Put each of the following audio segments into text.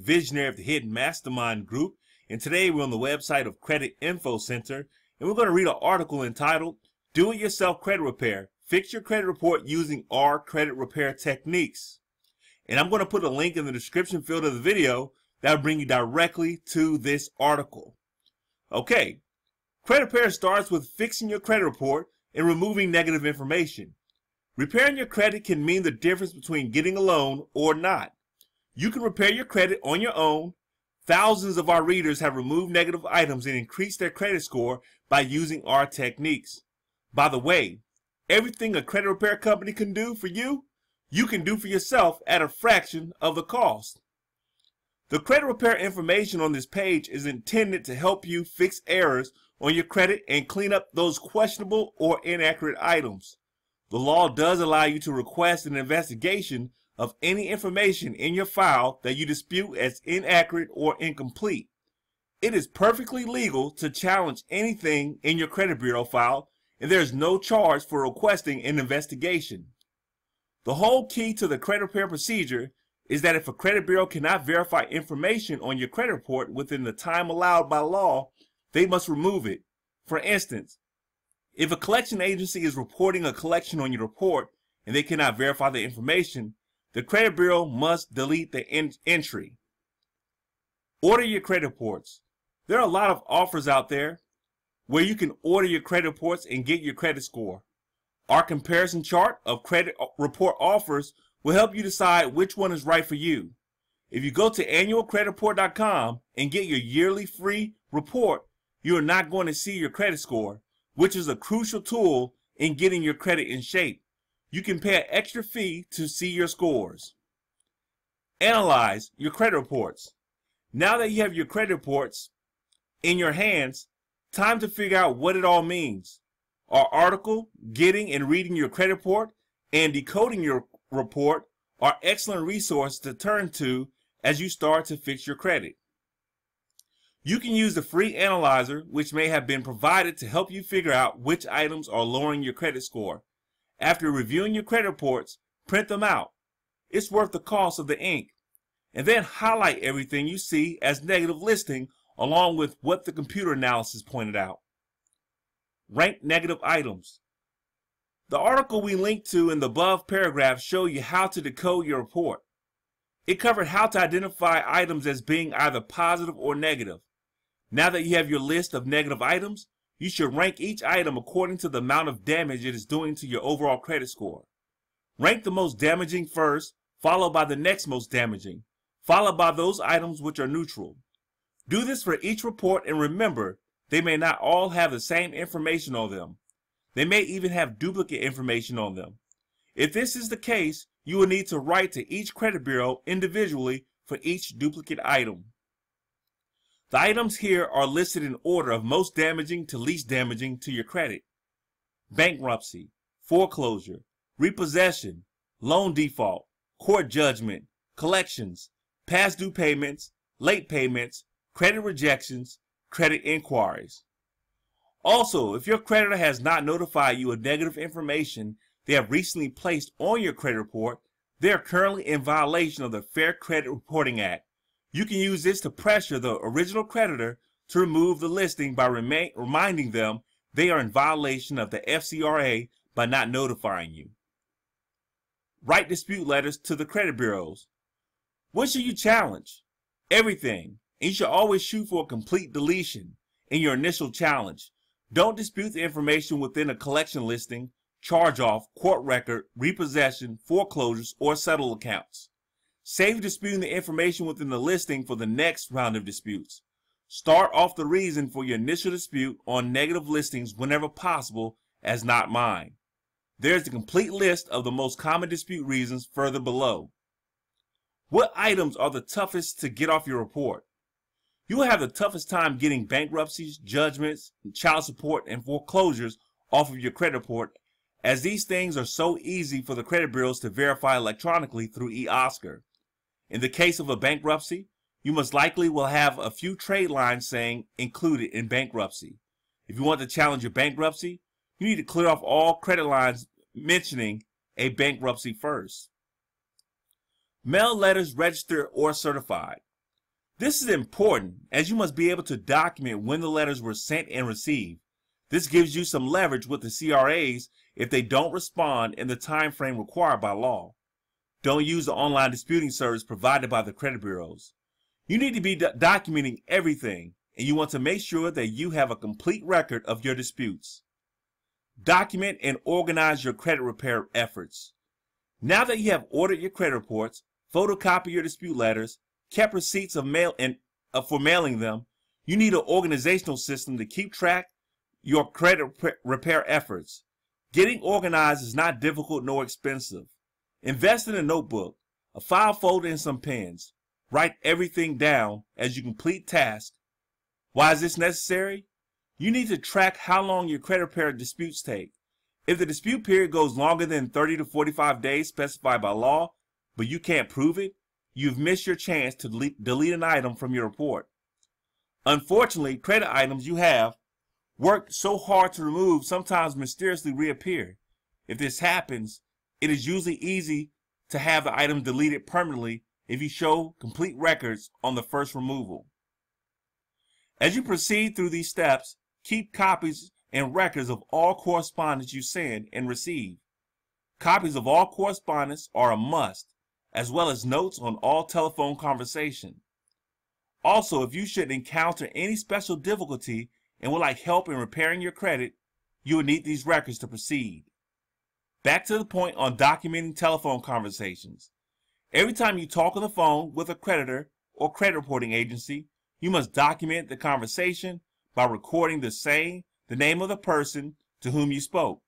visionary of the Hidden Mastermind Group, and today we're on the website of Credit Info Center, and we're going to read an article entitled, Do-It-Yourself Credit Repair. Fix your credit report using our credit repair techniques. And I'm going to put a link in the description field of the video that will bring you directly to this article. Okay, credit repair starts with fixing your credit report and removing negative information. Repairing your credit can mean the difference between getting a loan or not. You can repair your credit on your own. Thousands of our readers have removed negative items and increased their credit score by using our techniques. By the way, everything a credit repair company can do for you, you can do for yourself at a fraction of the cost. The credit repair information on this page is intended to help you fix errors on your credit and clean up those questionable or inaccurate items. The law does allow you to request an investigation of any information in your file that you dispute as inaccurate or incomplete. It is perfectly legal to challenge anything in your credit bureau file, and there is no charge for requesting an investigation. The whole key to the credit repair procedure is that if a credit bureau cannot verify information on your credit report within the time allowed by law, they must remove it. For instance, if a collection agency is reporting a collection on your report and they cannot verify the information, the credit bureau must delete the entry. Order your credit reports. There are a lot of offers out there where you can order your credit reports and get your credit score. Our comparison chart of credit report offers will help you decide which one is right for you. If you go to annualcreditreport.com and get your yearly free report, you are not going to see your credit score, which is a crucial tool in getting your credit in shape. You can pay an extra fee to see your scores. Analyze your credit reports. Now that you have your credit reports in your hands, time to figure out what it all means. Our article, Getting and Reading Your Credit Report, and Decoding Your Report are excellent resources to turn to as you start to fix your credit. You can use the free analyzer, which may have been provided to help you figure out which items are lowering your credit score. After reviewing your credit reports, print them out. It's worth the cost of the ink. And then highlight everything you see as negative listing along with what the computer analysis pointed out. Rank negative items. The article we linked to in the above paragraph show you how to decode your report. It covered how to identify items as being either positive or negative. Now that you have your list of negative items, you should rank each item according to the amount of damage it is doing to your overall credit score. Rank the most damaging first, followed by the next most damaging, followed by those items which are neutral. Do this for each report, and remember, they may not all have the same information on them. They may even have duplicate information on them. If this is the case, you will need to write to each credit bureau individually for each duplicate item. The items here are listed in order of most damaging to least damaging to your credit. Bankruptcy, foreclosure, repossession, loan default, court judgment, collections, past due payments, late payments, credit rejections, credit inquiries. Also, if your creditor has not notified you of negative information they have recently placed on your credit report, they are currently in violation of the Fair Credit Reporting Act. You can use this to pressure the original creditor to remove the listing by reminding them they are in violation of the FCRA by not notifying you. Write dispute letters to the credit bureaus. What should you challenge? Everything. And you should always shoot for a complete deletion in your initial challenge. Don't dispute the information within a collection listing, charge-off, court record, repossession, foreclosures, or settle accounts. Save disputing the information within the listing for the next round of disputes. Start off the reason for your initial dispute on negative listings whenever possible as not mine. There's the complete list of the most common dispute reasons further below. What items are the toughest to get off your report? You will have the toughest time getting bankruptcies, judgments, child support, and foreclosures off of your credit report, as these things are so easy for the credit bureaus to verify electronically through eOscar. In the case of a bankruptcy, you most likely will have a few trade lines saying included in bankruptcy. If you want to challenge your bankruptcy, you need to clear off all credit lines mentioning a bankruptcy first. Mail letters registered or certified. This is important as you must be able to document when the letters were sent and received. This gives you some leverage with the CRAs if they don't respond in the time frame required by law. Don't use the online disputing service provided by the credit bureaus. You need to be documenting everything, and you want to make sure that you have a complete record of your disputes. Document and organize your credit repair efforts. Now that you have ordered your credit reports, photocopy your dispute letters, kept receipts of for mailing them, you need an organizational system to keep track your credit repair efforts. Getting organized is not difficult nor expensive. Invest in a notebook, a file folder, and some pens. Write everything down as you complete tasks. Why is this necessary? You need to track how long your credit repair disputes take. If the dispute period goes longer than 30 to 45 days specified by law, but you can't prove it, you've missed your chance to delete an item from your report. Unfortunately, credit items you have worked so hard to remove sometimes mysteriously reappear. If this happens, it is usually easy to have the item deleted permanently if you show complete records on the first removal. As you proceed through these steps, keep copies and records of all correspondence you send and receive. Copies of all correspondence are a must, as well as notes on all telephone conversation. Also, if you should encounter any special difficulty and would like help in repairing your credit, you will need these records to proceed. Back to the point on documenting telephone conversations. Every time you talk on the phone with a creditor or credit reporting agency, you must document the conversation by recording the name of the person to whom you spoke,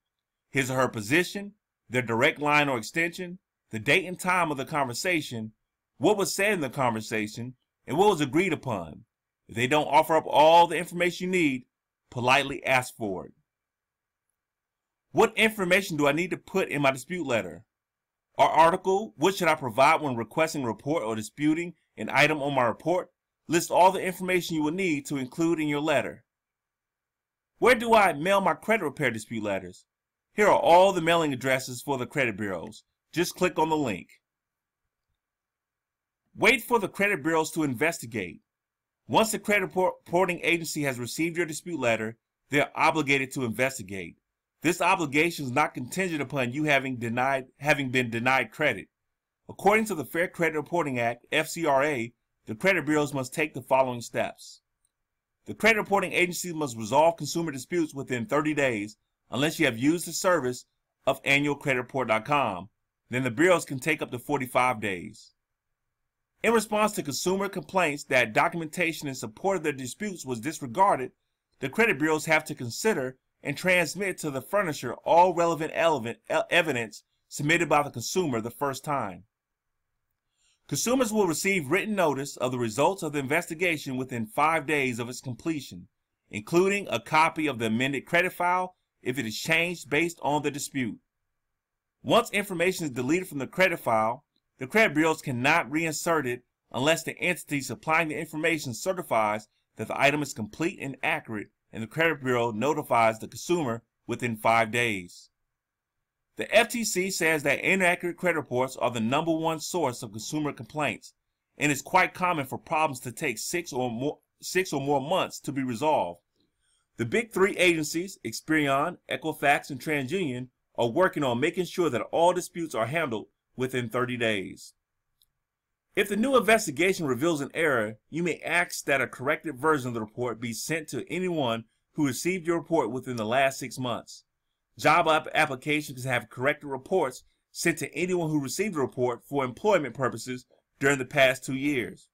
his or her position, their direct line or extension, the date and time of the conversation, what was said in the conversation, and what was agreed upon. If they don't offer up all the information you need, politely ask for it. What information do I need to put in my dispute letter? Or article, what should I provide when requesting a report or disputing an item on my report? List all the information you will need to include in your letter. Where do I mail my credit repair dispute letters? Here are all the mailing addresses for the credit bureaus. Just click on the link. Wait for the credit bureaus to investigate. Once the credit reporting agency has received your dispute letter, they are obligated to investigate. This obligation is not contingent upon you having been denied credit. According to the Fair Credit Reporting Act, FCRA, the credit bureaus must take the following steps. The credit reporting agency must resolve consumer disputes within 30 days unless you have used the service of annualcreditreport.com. Then the bureaus can take up to 45 days. In response to consumer complaints that documentation in support of their disputes was disregarded, the credit bureaus have to consider and transmit to the furnisher all relevant evidence submitted by the consumer the first time. Consumers will receive written notice of the results of the investigation within 5 days of its completion, including a copy of the amended credit file if it is changed based on the dispute. Once information is deleted from the credit file, the credit bureaus cannot reinsert it unless the entity supplying the information certifies that the item is complete and accurate, and the credit bureau notifies the consumer within 5 days. The FTC says that inaccurate credit reports are the #1 source of consumer complaints, and it's quite common for problems to take 6 or more months to be resolved. The big 3 agencies, Experian, Equifax, and TransUnion, are working on making sure that all disputes are handled within 30 days. If the new investigation reveals an error, you may ask that a corrected version of the report be sent to anyone who received your report within the last 6 months. Job applications can have corrected reports sent to anyone who received the report for employment purposes during the past 2 years.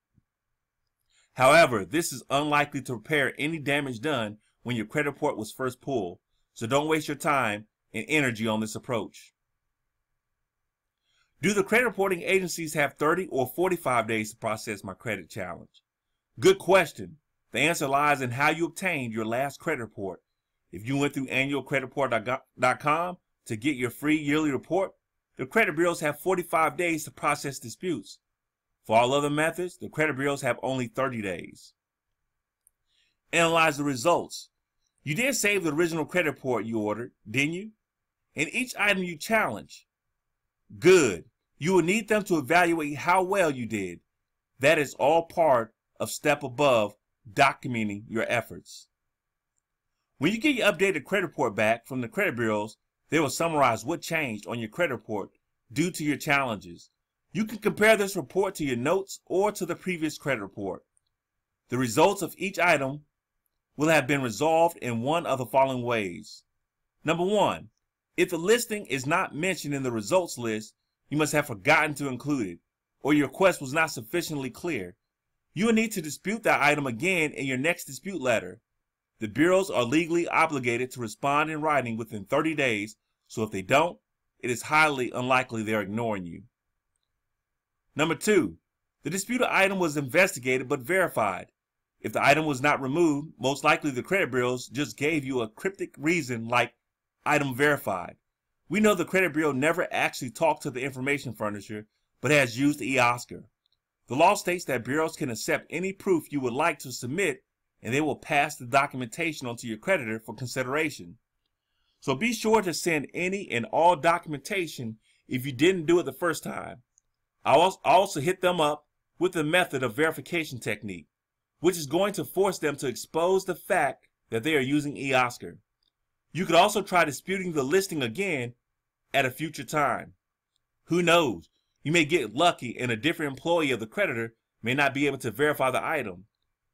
However, this is unlikely to repair any damage done when your credit report was first pulled, so don't waste your time and energy on this approach. Do the credit reporting agencies have 30 or 45 days to process my credit challenge? Good question. The answer lies in how you obtained your last credit report. If you went through annualcreditreport.com to get your free yearly report, the credit bureaus have 45 days to process disputes. For all other methods, the credit bureaus have only 30 days. Analyze the results. You did save the original credit report you ordered, didn't you? And each item you challenge. Good. You will need them to evaluate how well you did. That is all part of step above, documenting your efforts. When you get your updated credit report back from the credit bureaus, they will summarize what changed on your credit report due to your challenges. You can compare this report to your notes or to the previous credit report. The results of each item will have been resolved in one of the following ways. Number one, if the listing is not mentioned in the results list, you must have forgotten to include it, or your request was not sufficiently clear. You will need to dispute that item again in your next dispute letter. The bureaus are legally obligated to respond in writing within 30 days, so if they don't, it is highly unlikely they're ignoring you. Number two, the disputed item was investigated but verified. If the item was not removed, most likely the credit bureaus just gave you a cryptic reason like item verified. We know the credit bureau never actually talked to the information furnisher, but has used eOscar. The law states that bureaus can accept any proof you would like to submit, and they will pass the documentation on to your creditor for consideration. So be sure to send any and all documentation if you didn't do it the first time. I'll also hit them up with the method of verification technique, which is going to force them to expose the fact that they are using eOscar. You could also try disputing the listing again at a future time. Who knows? You may get lucky and a different employee of the creditor may not be able to verify the item.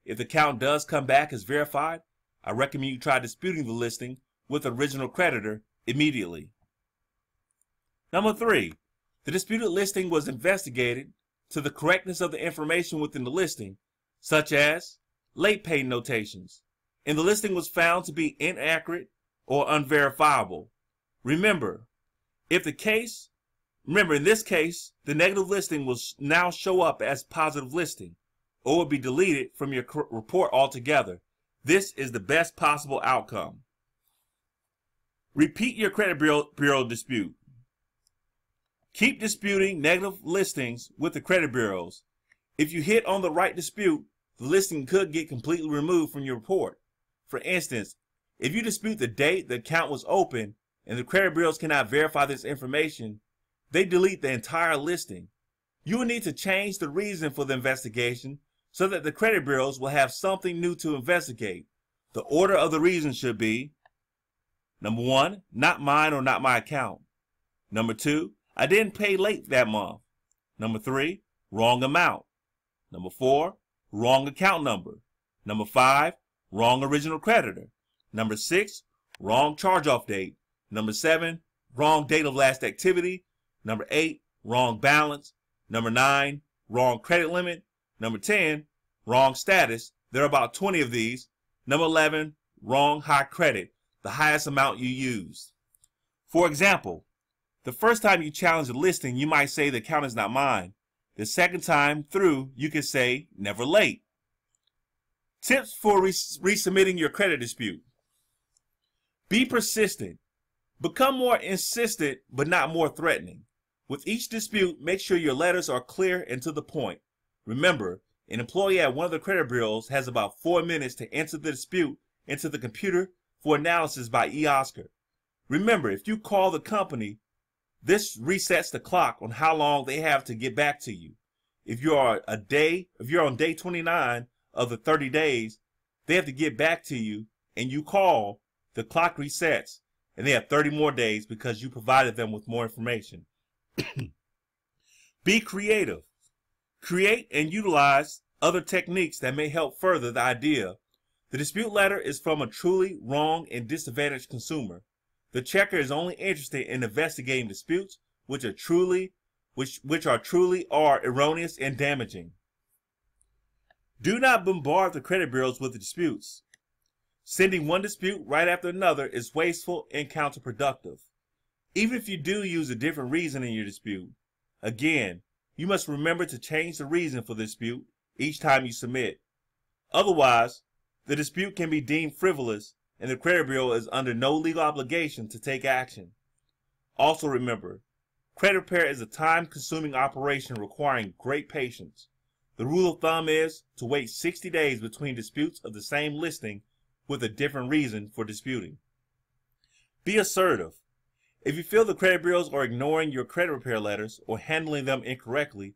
If the account does come back as verified, I recommend you try disputing the listing with the original creditor immediately. Number three, the disputed listing was investigated to the correctness of the information within the listing, such as late pay notations, and the listing was found to be inaccurate or unverifiable. Remember, in this case, the negative listing will now show up as positive listing, or will be deleted from your report altogether. This is the best possible outcome. Repeat your credit bureau dispute. Keep disputing negative listings with the credit bureaus. If you hit on the right dispute, the listing could get completely removed from your report. For instance, if you dispute the date the account was open and the credit bureaus cannot verify this information, they delete the entire listing. You will need to change the reason for the investigation so that the credit bureaus will have something new to investigate. The order of the reasons should be: number one, not mine or not my account. Number two, I didn't pay late that month. Number three, wrong amount. Number four, wrong account number. Number five, wrong original creditor. Number six, wrong charge-off date. Number seven, wrong date of last activity. Number eight, wrong balance. Number nine, wrong credit limit. Number 10, wrong status. There are about 20 of these. Number 11, wrong high credit, the highest amount you used. For example, the first time you challenge a listing, you might say the account is not mine. The second time through, you can say never late. Tips for resubmitting your credit dispute. Be persistent. Become more insistent, but not more threatening. With each dispute, make sure your letters are clear and to the point. Remember, an employee at one of the credit bureaus has about 4 minutes to enter the dispute into the computer for analysis by eOscar. Remember, if you call the company, this resets the clock on how long they have to get back to you. If you're on day 29 of the 30 days, they have to get back to you, and you call, the clock resets, and they have 30 more days because you provided them with more information. Be creative. Create and utilize other techniques that may help further the idea. The dispute letter is from a truly wrong and disadvantaged consumer. The checker is only interested in investigating disputes which are truly erroneous and damaging. Do not bombard the credit bureaus with the disputes. Sending one dispute right after another is wasteful and counterproductive. Even if you do use a different reason in your dispute, again, you must remember to change the reason for the dispute each time you submit. Otherwise, the dispute can be deemed frivolous and the credit bureau is under no legal obligation to take action. Also remember, credit repair is a time-consuming operation requiring great patience. The rule of thumb is to wait 60 days between disputes of the same listing with a different reason for disputing. Be assertive. If you feel the credit bureaus are ignoring your credit repair letters or handling them incorrectly,